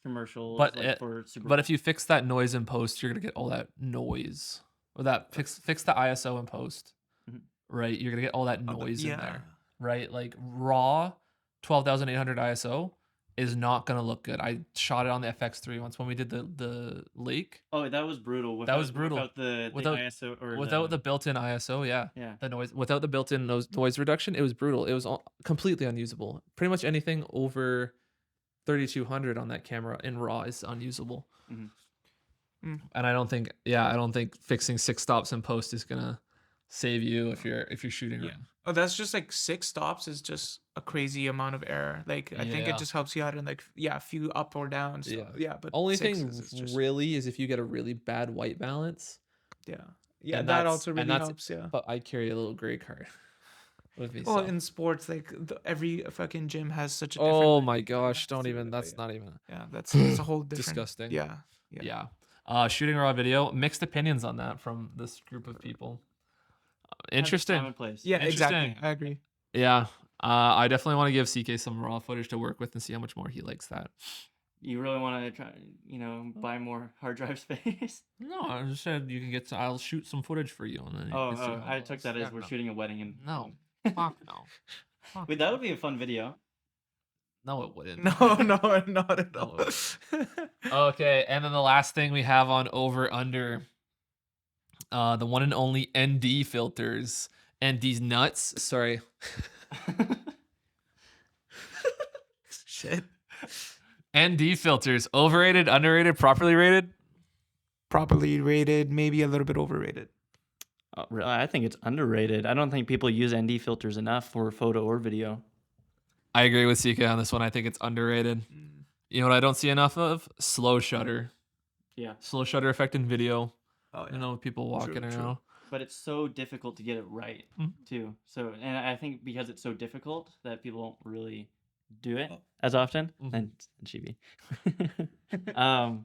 Speaker 2: commercials
Speaker 1: But
Speaker 2: like,
Speaker 1: it-
Speaker 2: for Super
Speaker 1: But
Speaker 2: Bowl.
Speaker 1: if you fix that noise in post, you're gonna get all that noise. Or that fix the ISO in post.
Speaker 2: Mhm.
Speaker 1: Right? You're gonna get all that noise in
Speaker 3: Yeah.
Speaker 1: there. Right? Like raw 12,800 ISO is not gonna look good. I shot it on the FX3 once when we did the lake.
Speaker 2: Oh, that was brutal.
Speaker 1: That was brutal.
Speaker 2: Without the
Speaker 1: Without-
Speaker 2: ISO or
Speaker 1: Without the built-in ISO, yeah.
Speaker 2: yeah.
Speaker 1: The noise without the built-in noise reduction, it was brutal. It was completely unusable. Pretty much anything over 3200 on that camera in raw is unusable.
Speaker 2: Mhm.
Speaker 1: And I don't think fixing 6 stops in post is gonna save you if you're shooting.
Speaker 3: Yeah. Oh, that's just like 6 stops is just a crazy amount of error. Like I think
Speaker 1: Yeah.
Speaker 3: it just helps you out in like a few up or down. So, yeah, but
Speaker 1: Only
Speaker 3: 6
Speaker 1: thing
Speaker 3: is just,
Speaker 1: really is if you get a really bad white balance.
Speaker 3: yeah,
Speaker 1: and
Speaker 3: that
Speaker 1: that's-
Speaker 3: also
Speaker 1: and
Speaker 3: really
Speaker 1: that's-
Speaker 3: helps. Yeah.
Speaker 1: But I carry a little gray card with me.
Speaker 3: Well,
Speaker 1: so.
Speaker 3: in sports, like every fucking gym has such a different.
Speaker 1: Oh
Speaker 3: like,
Speaker 1: my gosh!
Speaker 3: balance
Speaker 1: Don't
Speaker 3: to
Speaker 1: even.
Speaker 3: it,
Speaker 1: That's
Speaker 3: yeah.
Speaker 1: not even
Speaker 3: Yeah, that's a whole different.
Speaker 1: disgusting.
Speaker 3: Yeah.
Speaker 1: Yeah. Shooting raw video. Mixed opinions on that from this group of people.
Speaker 2: Has its
Speaker 1: Interesting.
Speaker 2: time and place.
Speaker 3: Yeah, exactly.
Speaker 1: Interesting.
Speaker 3: I agree.
Speaker 1: Yeah. I definitely want to give CK some raw footage to work with and see how much more he likes that.
Speaker 2: You really want to try, buy more hard drive space?
Speaker 1: No, I just said you can get. I'll shoot some footage for you. And then you
Speaker 2: Oh,
Speaker 1: can see how
Speaker 2: I
Speaker 1: it
Speaker 2: took
Speaker 1: goes.
Speaker 2: that as
Speaker 1: Yeah,
Speaker 2: we're
Speaker 1: no.
Speaker 2: shooting a wedding and
Speaker 1: No. Fuck no. Fuck
Speaker 2: Wait, that would be a fun video.
Speaker 1: no, it wouldn't.
Speaker 3: No, not at all.
Speaker 1: Okay, and then the last thing we have on over under, the one and only ND filters. ND's nuts. Sorry.
Speaker 3: Shit.
Speaker 1: ND filters. Overrated, underrated, properly rated?
Speaker 3: Properly rated, maybe a little bit overrated.
Speaker 2: Really, I think it's underrated. I don't think people use ND filters enough for photo or video.
Speaker 1: I agree with CK on this one. I think it's underrated. You know what I don't see enough of? Slow shutter.
Speaker 2: Yeah,
Speaker 1: Slow shutter effect in video.
Speaker 3: Oh,
Speaker 1: You know, people walking
Speaker 3: true.
Speaker 1: around.
Speaker 2: but it's so difficult to get it right
Speaker 1: Mhm.
Speaker 2: too. So, and I think because it's so difficult that people don't really do it
Speaker 3: Oh.
Speaker 2: as often.
Speaker 1: Mhm.
Speaker 2: And Chibi.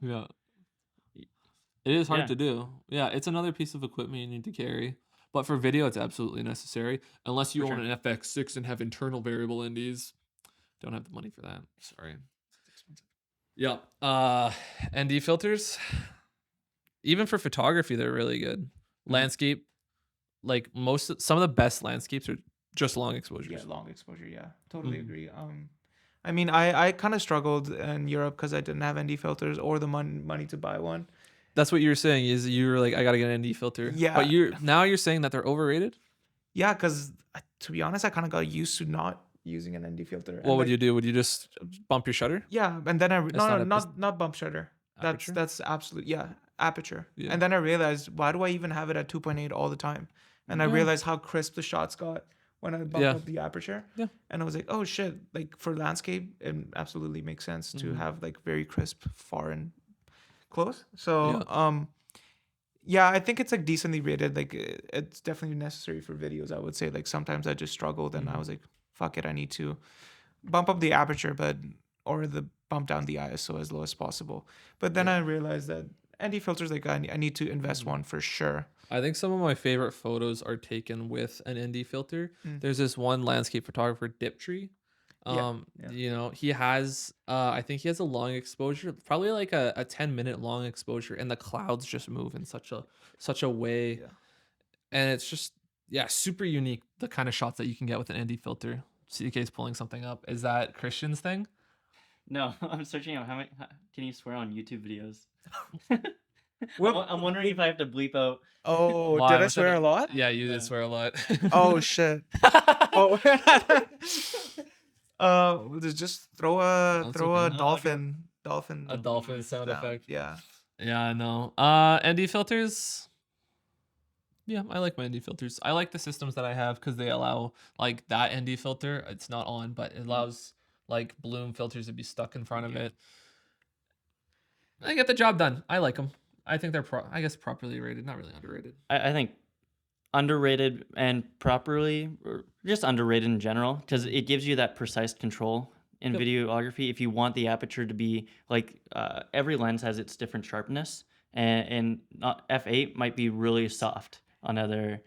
Speaker 1: Yeah. It is hard
Speaker 2: Yeah.
Speaker 1: to do. Yeah, it's another piece of equipment you need to carry. But for video, it's absolutely necessary. Unless you
Speaker 2: For
Speaker 1: own
Speaker 2: sure.
Speaker 1: an FX6 and have internal variable NDs. Don't have the money for that. Sorry. Yeah. ND filters. Even for photography, they're really good. Landscape, like some of the best landscapes are just long exposures.
Speaker 3: Yeah, long exposure. Yeah, totally
Speaker 1: Mhm.
Speaker 3: agree. I mean, I kind of struggled in Europe because I didn't have ND filters or the money to buy one.
Speaker 1: That's what you were saying. Is you were like, I gotta get an ND filter.
Speaker 3: Yeah.
Speaker 1: But you're saying that they're overrated.
Speaker 3: Yeah, because to be honest, I kind of got used to not using an ND filter.
Speaker 1: What would you do? Would you just bump your shutter?
Speaker 3: Yeah, and then
Speaker 1: not a-
Speaker 3: not bump shutter.
Speaker 1: Aperture?
Speaker 3: That's absolute aperture.
Speaker 1: Yeah.
Speaker 3: And then I realized, why do I even have it at 2.8 all the time? And I
Speaker 1: Yeah.
Speaker 3: realized how crisp the shots got when I bumped
Speaker 1: Yeah.
Speaker 3: up the aperture.
Speaker 1: Yeah.
Speaker 3: And I was like, oh shit! Like for landscape, it absolutely makes sense to
Speaker 1: Mhm.
Speaker 3: have like very crisp far and close. So
Speaker 1: Yeah.
Speaker 3: yeah, I think it's like decently rated. Like it's definitely necessary for videos. I would say like sometimes I just struggled and I
Speaker 1: Mhm.
Speaker 3: was like, fuck it, I need to bump up the aperture, or bump down the ISO as low as possible. But then I realized that ND filters, like I need to invest one for sure.
Speaker 1: I think some of my favorite photos are taken with an ND filter.
Speaker 3: Mm.
Speaker 1: There's this one landscape photographer, Diptree.
Speaker 3: Yeah.
Speaker 1: You know, he has I think he has a long exposure, probably like a 10-minute long exposure, and the clouds just move in such a way.
Speaker 3: Yeah.
Speaker 1: And it's just super unique, the kind of shots that you can get with an ND filter. CK's pulling something up. Is that Christian's thing?
Speaker 2: No, I'm searching out how can you swear on YouTube videos.
Speaker 3: Well-
Speaker 2: I'm wondering if I have to bleep out.
Speaker 3: Oh,
Speaker 1: Why?
Speaker 3: did I
Speaker 1: Was it
Speaker 3: swear a lot?
Speaker 1: Yeah, you did swear a lot.
Speaker 3: Oh shit. Oh. Just throw a
Speaker 1: That's
Speaker 3: throw a
Speaker 1: okay.
Speaker 3: dolphin.
Speaker 1: A dolphin sound effect.
Speaker 3: Yeah.
Speaker 1: Yeah, I know. ND filters. Yeah, I like my ND filters. I like the systems that I have because they allow like that ND filter. It's not on, but it allows like bloom filters to be stuck in front of it. I get the job done. I like them. I think they're properly rated, not really underrated.
Speaker 2: I think underrated and properly, or just underrated in general, because it gives you that precise control in
Speaker 1: Yep.
Speaker 2: videography. If you want the aperture to be like, every lens has its different sharpness, and not f8 might be really soft on other.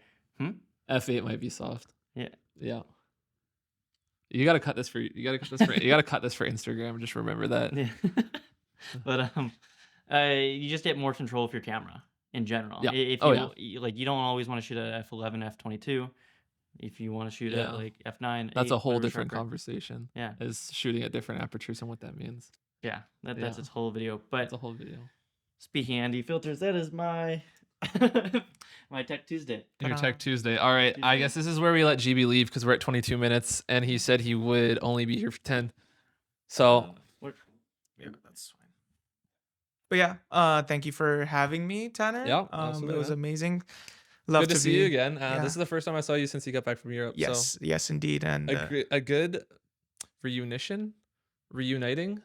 Speaker 1: F8 might be soft.
Speaker 2: Yeah.
Speaker 1: Yeah. You gotta cut this for Instagram. Just remember that.
Speaker 2: Yeah. But you just get more control of your camera in general.
Speaker 1: Yeah.
Speaker 2: If you like, you don't always want to shoot at f11, f22. If you want to shoot
Speaker 1: Yeah.
Speaker 2: at like f9,
Speaker 1: That's
Speaker 2: 8,
Speaker 1: a whole
Speaker 2: whatever
Speaker 1: different
Speaker 2: sharper.
Speaker 1: conversation.
Speaker 2: Yeah.
Speaker 1: Is shooting at different apertures and what that means.
Speaker 2: Yeah, that's
Speaker 1: Yeah.
Speaker 2: its whole video. But
Speaker 1: That's a whole video.
Speaker 2: speaking of ND filters, that is my my Tech Tuesday.
Speaker 1: Your
Speaker 3: Ta-da.
Speaker 1: Tech Tuesday. All right. I
Speaker 2: Tuesday.
Speaker 1: guess this is where we let GB leave because we're at 22 minutes and he said he would only be here for 10. So
Speaker 3: Yeah, that's fine. But yeah, thank you for having me, Tanner.
Speaker 1: Yeah,
Speaker 3: It
Speaker 1: absolutely,
Speaker 3: was
Speaker 1: man.
Speaker 3: amazing. Love
Speaker 1: good to see you again.
Speaker 3: yeah.
Speaker 1: This is the first time I saw you since you got back from Europe.
Speaker 3: Yes, yes, indeed, and
Speaker 1: So a good reuniting.
Speaker 3: reuniting.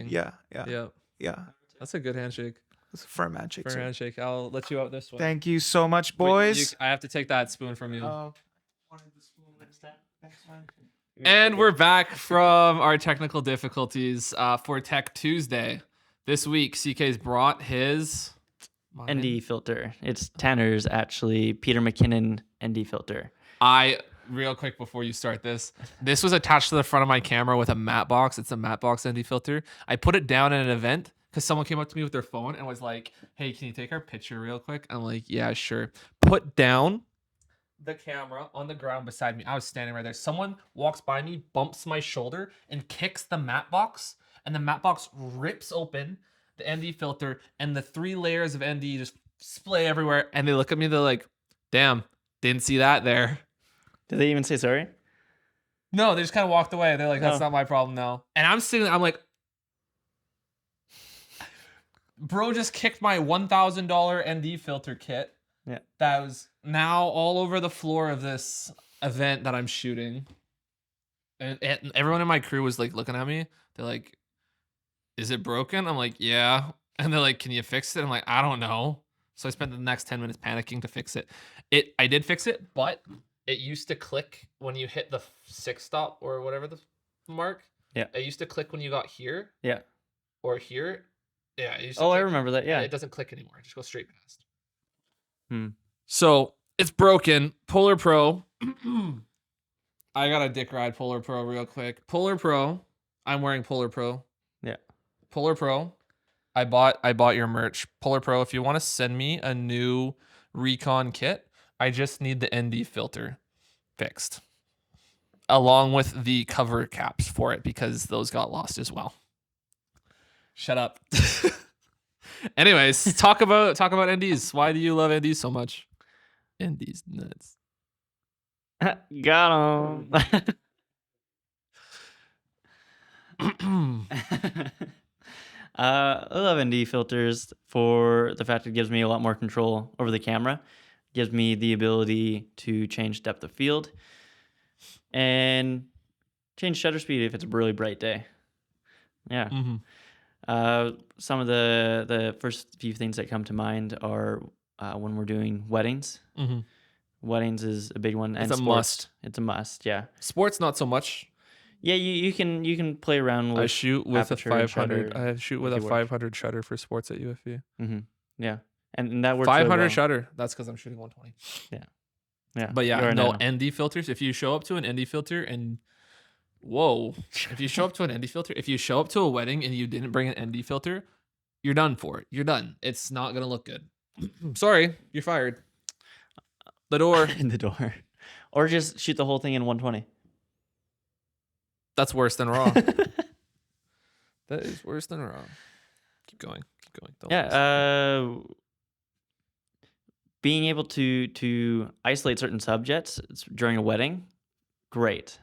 Speaker 1: Yeah.
Speaker 3: Yeah.
Speaker 1: That's a good handshake.
Speaker 3: It's a firm handshake.
Speaker 1: For a
Speaker 3: sir.
Speaker 1: handshake. I'll let you out this one.
Speaker 3: Thank you so much,
Speaker 1: Wait,
Speaker 3: boys.
Speaker 1: I have to take that spoon from you.
Speaker 3: Wanted the spoon. Thanks, man.
Speaker 1: And we're back from our technical difficulties for Tech Tuesday. This week, CK's brought his
Speaker 2: ND filter. It's Tanner's actually Peter McKinnon ND filter.
Speaker 1: Real quick before you start this was attached to the front of my camera with a matte box. It's a matte box ND filter. I put it down at an event because someone came up to me with their phone and was like, "Hey, can you take our picture real quick?" I'm like, "Yeah, sure." Put down the camera on the ground beside me. I was standing right there. Someone walks by me, bumps my shoulder, and kicks the matte box, and the matte box rips open the ND filter, and the 3 layers of ND just splay everywhere. And they look at me, they're like, "Damn, didn't see that there."
Speaker 2: Did they even say sorry?
Speaker 1: No, they just kind of walked away. They're like, "That's
Speaker 2: Oh.
Speaker 1: not my problem now." And I'm sitting there, I'm like, bro just kicked my $1,000 ND filter kit.
Speaker 2: Yeah.
Speaker 1: That was now all over the floor of this event that I'm shooting. And everyone in my crew was like looking at me. They're like, "Is it broken?" I'm like, "Yeah." And they're like, "Can you fix it?" I'm like, "I don't know." So I spent the next 10 minutes panicking to fix it. I did fix it, but it used to click when you hit the 6 stop or whatever the mark.
Speaker 2: Yeah.
Speaker 1: It used to click when you got here
Speaker 2: Yeah.
Speaker 1: or here. Yeah. It used to
Speaker 2: Oh, I
Speaker 1: click.
Speaker 2: remember that. Yeah.
Speaker 1: It doesn't click anymore. It just goes straight past.
Speaker 2: Hmm.
Speaker 1: So it's broken. Polar Pro. I got a dick ride Polar Pro real quick. Polar Pro. I'm wearing Polar Pro.
Speaker 2: Yeah.
Speaker 1: Polar Pro. I bought your merch. Polar Pro, if you want to send me a new Recon kit, I just need the ND filter fixed. Along with the cover caps for it because those got lost as well. Shut up. Anyways, talk about NDs. Why do you love NDs so much? NDs nuts.
Speaker 2: Got him. I love ND filters for the fact it gives me a lot more control over the camera. Gives me the ability to change depth of field and change shutter speed if it's a really bright day. Yeah. Some of the first few things that come to mind are when we're doing weddings. Weddings is a big one. And
Speaker 1: It's a
Speaker 2: sports.
Speaker 1: must.
Speaker 2: It's a must, yeah.
Speaker 1: Sports, not so much.
Speaker 2: Yeah, you can play around with.
Speaker 1: I shoot with a
Speaker 2: aperture and
Speaker 1: 500.
Speaker 2: shutter
Speaker 1: I shoot with
Speaker 2: if
Speaker 1: a
Speaker 2: you work.
Speaker 1: 500 shutter for sports at UFV.
Speaker 2: Yeah, and that works. really
Speaker 1: 500
Speaker 2: well.
Speaker 1: shutter. That's because I'm shooting 120.
Speaker 2: Yeah,
Speaker 1: But
Speaker 2: you
Speaker 1: yeah,
Speaker 2: are
Speaker 1: no
Speaker 2: nano.
Speaker 1: ND filters. If you show up to an ND filter and whoa, if you show up to an ND filter, if you show up to a wedding and you didn't bring an ND filter, you're done for it. You're done. It's not gonna look good. Sorry, you're fired. The door.
Speaker 2: in the door, or just shoot the whole thing in 120.
Speaker 1: That's worse than raw. That is worse than raw. Keep going. Keep going. Don't listen.
Speaker 2: Yeah. Being able to isolate certain subjects during a wedding, great.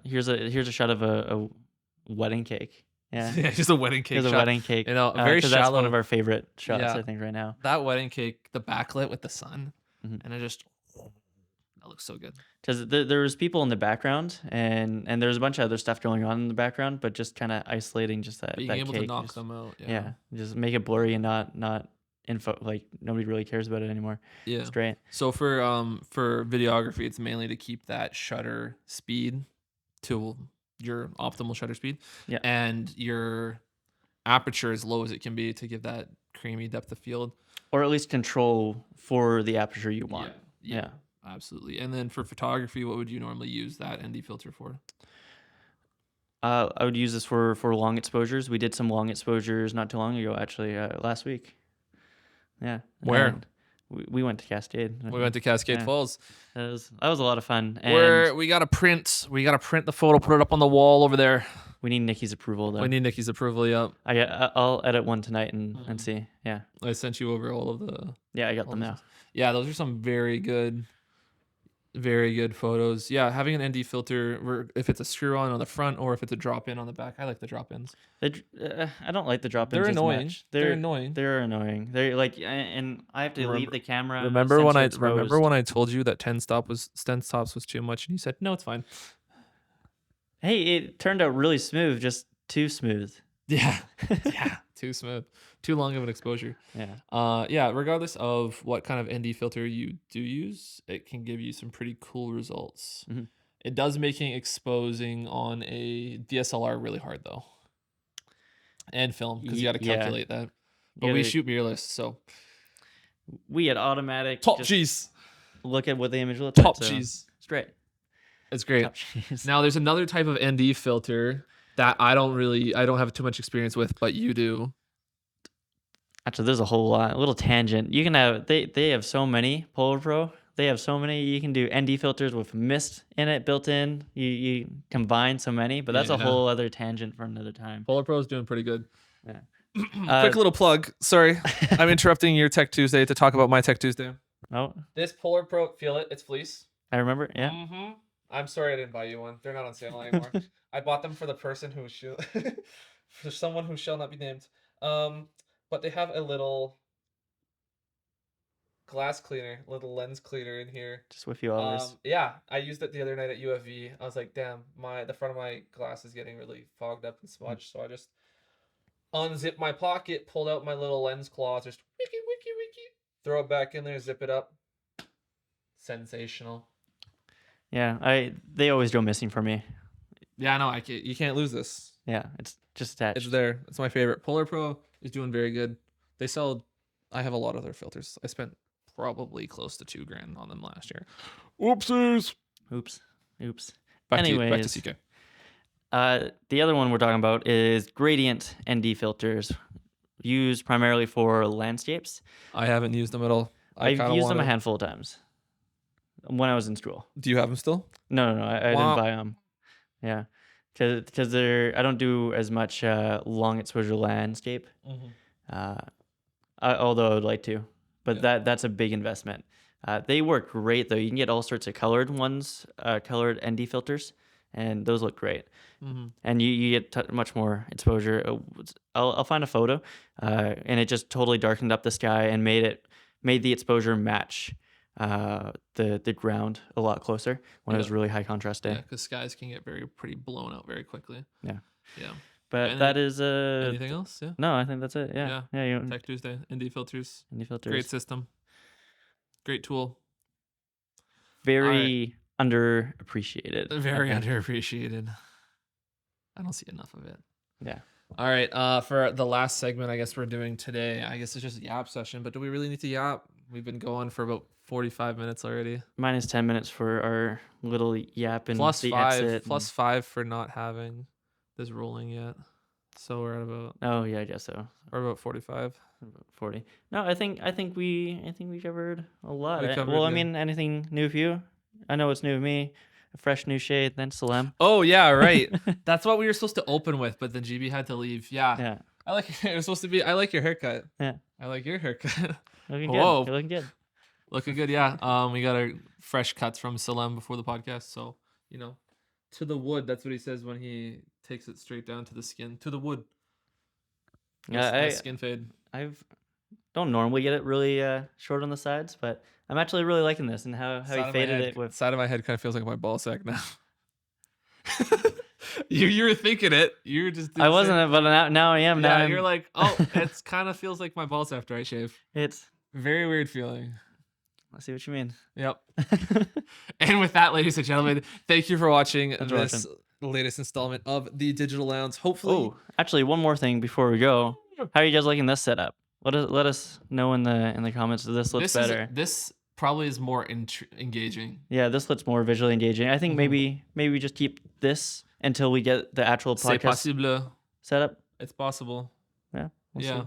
Speaker 2: Here's a shot of a wedding cake. Yeah,
Speaker 1: Yeah, just a wedding cake
Speaker 2: here's a
Speaker 1: shot.
Speaker 2: wedding cake.
Speaker 1: You know, very
Speaker 2: 'cause that's one
Speaker 1: shallow.
Speaker 2: of our favorite shots,
Speaker 1: Yeah.
Speaker 2: I think, right now.
Speaker 1: That wedding cake, the backlit with the sun,
Speaker 2: Mhm.
Speaker 1: and it just that looks so good.
Speaker 2: Because there was people in the background, and there was a bunch of other stuff going on in the background, but just kind of isolating just that
Speaker 1: Being
Speaker 2: that
Speaker 1: able
Speaker 2: cake.
Speaker 1: to knock
Speaker 2: just,
Speaker 1: them out.
Speaker 2: yeah, just make it blurry and not info. Like nobody really cares about it anymore.
Speaker 1: Yeah.
Speaker 2: It's great.
Speaker 1: So for videography, it's mainly to keep that shutter speed to your optimal shutter speed.
Speaker 2: Yeah.
Speaker 1: And your aperture as low as it can be to give that creamy depth of field.
Speaker 2: Or at least control for the aperture you want. Yeah.
Speaker 1: Absolutely. And then for photography, what would you normally use that ND filter for?
Speaker 2: I would use this for long exposures. We did some long exposures not too long ago, actually, last week. Yeah.
Speaker 1: Where?
Speaker 2: And we went to Cascade.
Speaker 1: We went to Cascade
Speaker 2: Yeah.
Speaker 1: Falls.
Speaker 2: That was a lot of fun. And
Speaker 1: Where we gotta print the photo, put it up on the wall over there.
Speaker 2: we need Nikki's approval though.
Speaker 1: We need Nikki's approval. Yeah.
Speaker 2: I'll edit one tonight and
Speaker 1: Mhm.
Speaker 2: see. Yeah.
Speaker 1: I sent you over all of the.
Speaker 2: Yeah, I got
Speaker 1: all
Speaker 2: them
Speaker 1: the-
Speaker 2: now.
Speaker 1: Yeah, those are some very good photos. Yeah, having an ND filter, if it's a screw on the front or if it's a drop in on the back, I like the drop ins.
Speaker 2: I don't like the drop-ins.
Speaker 1: They're
Speaker 2: as
Speaker 1: annoying.
Speaker 2: much.
Speaker 1: They're annoying.
Speaker 2: They're annoying. They're like, and I have to leave the camera.
Speaker 1: Remember when
Speaker 2: sensor exposed.
Speaker 1: I told you that 10 stops was too much, and you said no, it's fine.
Speaker 2: Hey, it turned out really smooth, just too smooth.
Speaker 1: Yeah, yeah, too smooth, too long of an exposure.
Speaker 2: Yeah.
Speaker 1: Yeah. Regardless of what kind of ND filter you do use, it can give you some pretty cool results.
Speaker 2: Mhm.
Speaker 1: It does making exposing on a DSLR really hard though, and film because you got to
Speaker 2: Yeah.
Speaker 1: calculate that. But
Speaker 2: You
Speaker 1: we
Speaker 2: gotta-
Speaker 1: shoot mirrorless, so
Speaker 2: We had automatic.
Speaker 1: top
Speaker 2: just
Speaker 1: G's,
Speaker 2: Look at what the image looks
Speaker 1: top
Speaker 2: like. so
Speaker 1: G's.
Speaker 2: It's great.
Speaker 1: It's great.
Speaker 2: Top G's.
Speaker 1: Now there's another type of ND filter that I don't have too much experience with, but you do.
Speaker 2: Actually, there's a whole lot. A little tangent. You can have. They have so many. Polar Pro. They have so many. You can do ND filters with mist in it built in. You combine so many, but that's a
Speaker 1: Yeah.
Speaker 2: whole other tangent for another time.
Speaker 1: Polar Pro is doing pretty good.
Speaker 2: Yeah.
Speaker 1: Quick little plug. Sorry, I'm interrupting your Tech Tuesday to talk about my Tech Tuesday.
Speaker 2: Oh,
Speaker 1: This Polar Pro, feel it? It's fleece.
Speaker 2: I remember. Yeah.
Speaker 1: Mm-hmm. I'm sorry I didn't buy you one. They're not on sale anymore. I bought them for the person who shall, for someone who shall not be named. But they have a little glass cleaner, little lens cleaner in here.
Speaker 2: Just with a few hours.
Speaker 1: Yeah, I used it the other night at UFV. I was like, damn, the front of my glass is getting really fogged up and smudged. So I just unzipped my pocket, pulled out my little lens claw, just wiki, throw it back in there, zip it up. Sensational.
Speaker 2: Yeah. They always go missing for me.
Speaker 1: Yeah, no, you can't lose this.
Speaker 2: Yeah. It's just attached.
Speaker 1: It's there. It's my favorite. Polar Pro is doing very good. I have a lot of their filters. I spent probably close to $2,000 on them last year. Oopsies.
Speaker 2: Oops.
Speaker 1: Back to
Speaker 2: Anyways.
Speaker 1: CK.
Speaker 2: The other one we're talking about is gradient ND filters, used primarily for landscapes.
Speaker 1: I haven't used them at all.
Speaker 2: I've used them a handful of times when I was in school.
Speaker 1: Do you have them still?
Speaker 2: No, I didn't buy them. Yeah, because I don't do as much long exposure landscape. Although I would like to, but
Speaker 1: Yeah.
Speaker 2: that's a big investment. They work great though. You can get all sorts of colored ones, colored ND filters, and those look great. And you get much more exposure. I'll find a photo, and it just totally darkened up the sky and made the exposure match the ground a lot closer when it was
Speaker 1: Yeah.
Speaker 2: really high contrast day.
Speaker 1: Yeah, because skies can get pretty blown out very quickly.
Speaker 2: Yeah.
Speaker 1: Yeah.
Speaker 2: But
Speaker 1: Any-
Speaker 2: that is
Speaker 1: Anything else? Yeah.
Speaker 2: no, I think that's it. Yeah, you
Speaker 1: Tech Tuesday, ND filters,
Speaker 2: ND filters.
Speaker 1: great system, great tool,
Speaker 2: Very underappreciated.
Speaker 1: very
Speaker 2: I think.
Speaker 1: underappreciated. I don't see enough of it.
Speaker 2: Yeah.
Speaker 1: All right. For the last segment, I guess we're doing today. I guess it's just a yap session, but do we really need to yap? We've been going for about 45 minutes already.
Speaker 2: Minus 10 minutes for our little yap and
Speaker 1: Plus
Speaker 2: the
Speaker 1: 5.
Speaker 2: exit.
Speaker 1: Plus 5 for not having this rolling yet. So we're at about.
Speaker 2: Oh yeah, I guess so.
Speaker 1: Or about 45.
Speaker 2: About 40. No, I think we covered a lot.
Speaker 1: We covered,
Speaker 2: well, I
Speaker 1: yeah.
Speaker 2: mean, anything new for you? I know it's new to me. A fresh new shade, then Salem.
Speaker 1: Oh yeah, right. That's what we were supposed to open with, but then GB had to leave. Yeah.
Speaker 2: Yeah.
Speaker 1: I like it was supposed to be. I like your haircut.
Speaker 2: Yeah.
Speaker 1: I like your haircut.
Speaker 2: Looking
Speaker 1: Whoa.
Speaker 2: good. You're looking good.
Speaker 1: Looking good, yeah. We got our fresh cuts from Salem before the podcast, so to the wood. That's what he says when he takes it straight down to the skin. To the wood.
Speaker 2: Yeah,
Speaker 1: Nice skin fade.
Speaker 2: I've don't normally get it really short on the sides, but I'm actually really liking this and how
Speaker 1: Side
Speaker 2: he
Speaker 1: of my
Speaker 2: faded
Speaker 1: head-
Speaker 2: it with.
Speaker 1: side of my head kind of feels like my ball sack now. you were thinking it. You were just.
Speaker 2: I wasn't, but now I am. Now
Speaker 1: Yeah,
Speaker 2: I'm,
Speaker 1: you're like, oh, it kind of feels like my balls after I shave.
Speaker 2: it's.
Speaker 1: Very weird feeling.
Speaker 2: I see what you mean.
Speaker 1: Yep. And with that, ladies and gentlemen, thank you for watching
Speaker 2: Thanks for
Speaker 1: this latest installment of the Digital Lounge. Hopefully,
Speaker 2: Oh, actually, one more thing before we go. How are you guys liking this setup? Let us know in the comments if this looks better.
Speaker 1: This probably is more engaging.
Speaker 2: Yeah, this looks more visually engaging. I think maybe we just keep this until we get the actual
Speaker 1: C'est
Speaker 2: podcast
Speaker 1: possible.
Speaker 2: setup.
Speaker 1: It's possible.
Speaker 2: Yeah. We'll
Speaker 1: Yeah.
Speaker 2: See.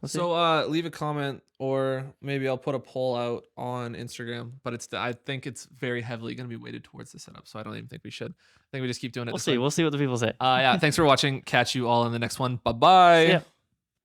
Speaker 2: We'll see.
Speaker 1: So leave a comment, or maybe I'll put a poll out on Instagram. But I think it's very heavily going to be weighted towards the setup, so I don't even think we should. I think we just keep doing it.
Speaker 2: We'll
Speaker 1: this
Speaker 2: see.
Speaker 1: way.
Speaker 2: We'll see what the people say.
Speaker 1: Yeah. Thanks for watching. Catch you all in the next one. Bye bye.
Speaker 2: Yeah.